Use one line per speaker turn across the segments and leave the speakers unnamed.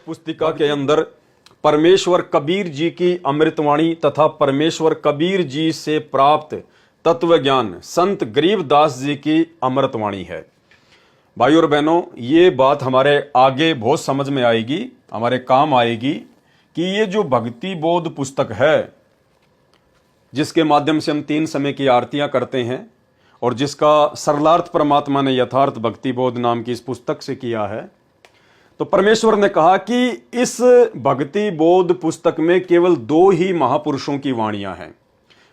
पुस्तिका के अंदर परमेश्वर कबीर जी की अमृतवाणी तथा परमेश्वर कबीर जी से प्राप्त तत्व ज्ञान संत गरीबदास जी की अमृतवाणी है। भाई और बहनों, ये बात हमारे आगे बहुत समझ में आएगी, हमारे काम आएगी कि ये जो भक्ति बोध पुस्तक है, जिसके माध्यम से हम 3 समय की आरतियां करते हैं और जिसका सरलार्थ परमात्मा ने यथार्थ भक्ति बोध नाम की इस पुस्तक से किया है, तो परमेश्वर ने कहा कि इस भक्ति बोध पुस्तक में केवल 2 ही महापुरुषों की वाणियां हैं,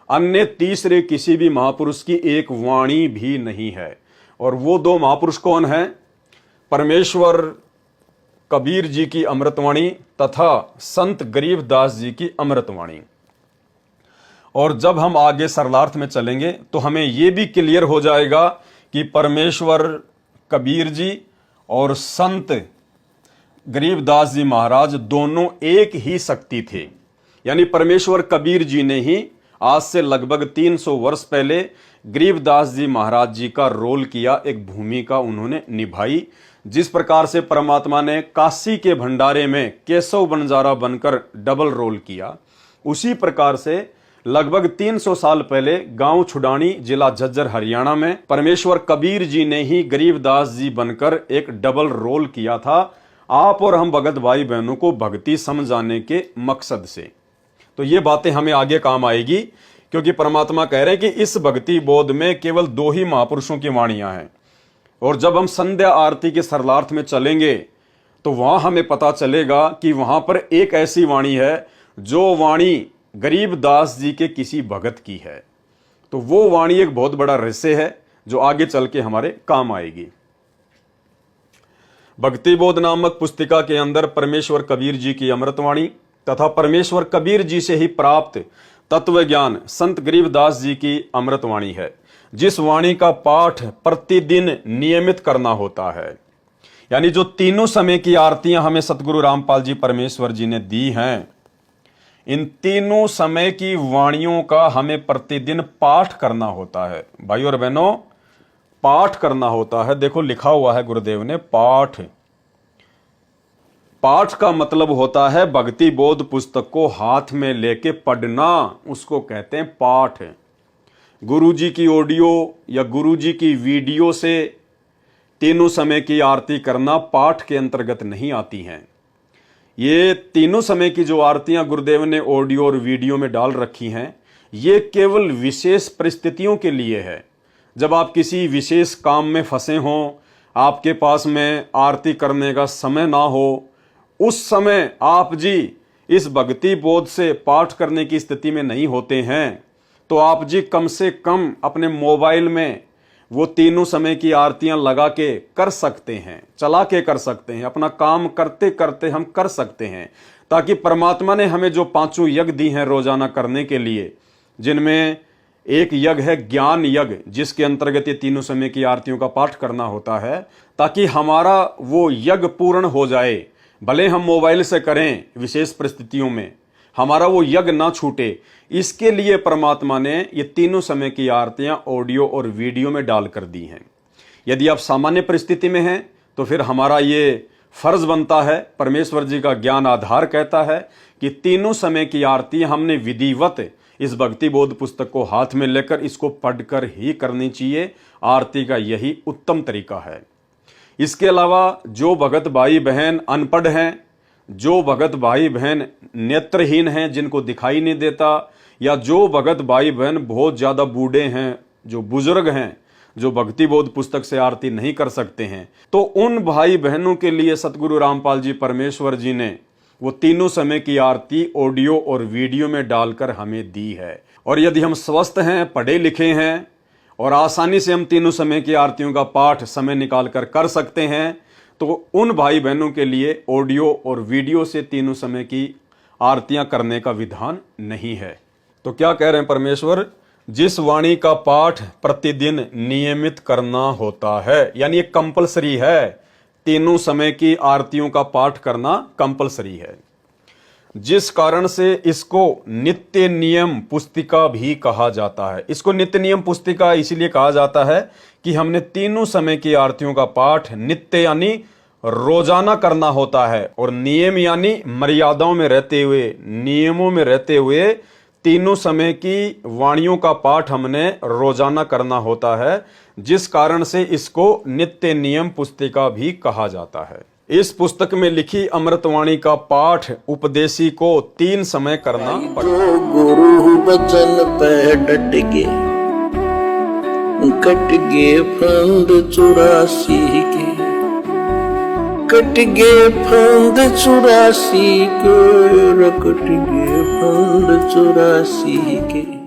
अन्य तीसरे किसी भी महापुरुष की एक वाणी भी नहीं है। और वो 2 महापुरुष कौन हैं? परमेश्वर कबीर जी की अमृतवाणी तथा संत गरीबदास जी की अमृतवाणी। और जब हम आगे सरलार्थ में चलेंगे तो हमें यह भी क्लियर हो जाएगा कि परमेश्वर कबीर जी और संत गरीबदास जी महाराज दोनों एक ही शक्ति थे। यानी परमेश्वर कबीर जी ने ही आज से लगभग 300 वर्ष पहले गरीबदास जी महाराज जी का रोल किया, एक भूमिका उन्होंने निभाई। जिस प्रकार से परमात्मा ने काशी के भंडारे में केशव बंजारा बनकर डबल रोल किया, उसी प्रकार से लगभग 300 साल पहले गांव छुडानी, जिला झज्जर, हरियाणा में परमेश्वर कबीर जी ने ही गरीबदास जी बनकर एक डबल रोल किया था, आप और हम भगत भाई बहनों को भक्ति समझाने के मकसद से। तो ये बातें हमें आगे काम आएगी, क्योंकि परमात्मा कह रहे हैं कि इस भक्ति बोध में केवल 2 ही महापुरुषों की वाणियां हैं। और जब हम संध्या आरती के सरलार्थ में चलेंगे तो वहां हमें पता चलेगा कि वहां पर एक ऐसी वाणी है जो वाणी गरीबदास जी के किसी भगत की है। तो वो वाणी एक बहुत बड़ा रहस्य है जो आगे चल के हमारे काम आएगी। भक्ति बोध नामक पुस्तिका के अंदर परमेश्वर कबीर जी की अमृतवाणी तथा परमेश्वर कबीर जी से ही प्राप्त तत्व ज्ञान संत गरीबदास जी की अमृतवाणी है, जिस वाणी का पाठ प्रतिदिन नियमित करना होता है। यानी जो 3 समय की आरतियां हमें सतगुरु रामपाल जी परमेश्वर जी ने दी हैं, इन 3 समय की वाणियों का हमें प्रतिदिन पाठ करना होता है। भाई और बहनों, पाठ करना होता है। देखो लिखा हुआ है गुरुदेव ने, पाठ। पाठ का मतलब होता है भक्ति बोध पुस्तक को हाथ में लेके पढ़ना, उसको कहते हैं पाठ। गुरुजी की ऑडियो या गुरुजी की वीडियो से 3 समय की आरती करना पाठ के अंतर्गत नहीं आती हैं। ये 3 समय की जो आरतियां गुरुदेव ने ऑडियो और वीडियो में डाल रखी हैं, ये केवल विशेष परिस्थितियों के लिए है। जब आप किसी विशेष काम में फंसे हों, आपके पास में आरती करने का समय ना हो, उस समय आप जी इस भक्ति बोध से पाठ करने की स्थिति में नहीं होते हैं, तो आप जी कम से कम अपने मोबाइल में वो 3 समय की आरतियां लगा के कर सकते हैं, चला के कर सकते हैं, अपना काम करते करते हम कर सकते हैं, ताकि परमात्मा ने हमें जो 5 यज्ञ दी हैं रोजाना करने के लिए, जिनमें एक यज्ञ है ज्ञान यज्ञ, जिसके अंतर्गत ये 3 समय की आरतियों का पाठ करना होता है, ताकि हमारा वो यज्ञ पूर्ण हो जाए। भले हम मोबाइल से करें, विशेष परिस्थितियों में हमारा वो यज्ञ ना छूटे, इसके लिए परमात्मा ने ये 3 समय की आरतियां ऑडियो और वीडियो में डाल कर दी हैं। यदि आप सामान्य परिस्थिति में हैं तो फिर हमारा ये फर्ज बनता है, परमेश्वर जी का ज्ञान आधार कहता है कि 3 समय की आरती हमने विधिवत इस भक्ति बोध पुस्तक को हाथ में लेकर इसको पढ़कर ही करनी चाहिए। आरती का यही उत्तम तरीका है। इसके अलावा जो भगत भाई बहन अनपढ़ हैं, जो भगत भाई बहन नेत्रहीन हैं, जिनको दिखाई नहीं देता, या जो भगत भाई बहन बहुत ज़्यादा बूढ़े हैं, जो बुजुर्ग हैं, जो भक्ति बोध पुस्तक से आरती नहीं कर सकते हैं, तो उन भाई बहनों के लिए सतगुरु रामपाल जी परमेश्वर जी ने वो 3 समय की आरती ऑडियो और वीडियो में डालकर हमें दी है। और यदि हम स्वस्थ हैं, पढ़े लिखे हैं और आसानी से हम 3 समय की आरतियों का पाठ समय निकाल कर सकते हैं, तो उन भाई बहनों के लिए ऑडियो और वीडियो से 3 समय की आरतियां करने का विधान नहीं है। तो क्या कह रहे हैं परमेश्वर? जिस वाणी का पाठ प्रतिदिन नियमित करना होता है, यानी ये कंपलसरी है, 3 समय की आरतियों का पाठ करना कंपलसरी है, जिस कारण से इसको नित्य नियम पुस्तिका भी कहा जाता है। इसको नित्य नियम पुस्तिका इसलिए कहा जाता है कि हमने 3 समय की आरतियों का पाठ नित्य यानी रोजाना करना होता है। और नियम यानी मर्यादाओं में रहते हुए, नियमों में रहते हुए तीनों समय की वाणियों का पाठ हमने रोजाना करना होता है, जिस कारण से इसको नित्य नियम पुस्तिका भी कहा जाता है। इस पुस्तक में लिखी अमृतवाणी का पाठ उपदेशी को 3 समय करना पड़ता है।
गुरु बचन पे डट गे, कट गे फंद 84 के, कट गे फंद 84 के, कट गे फंद 84 के।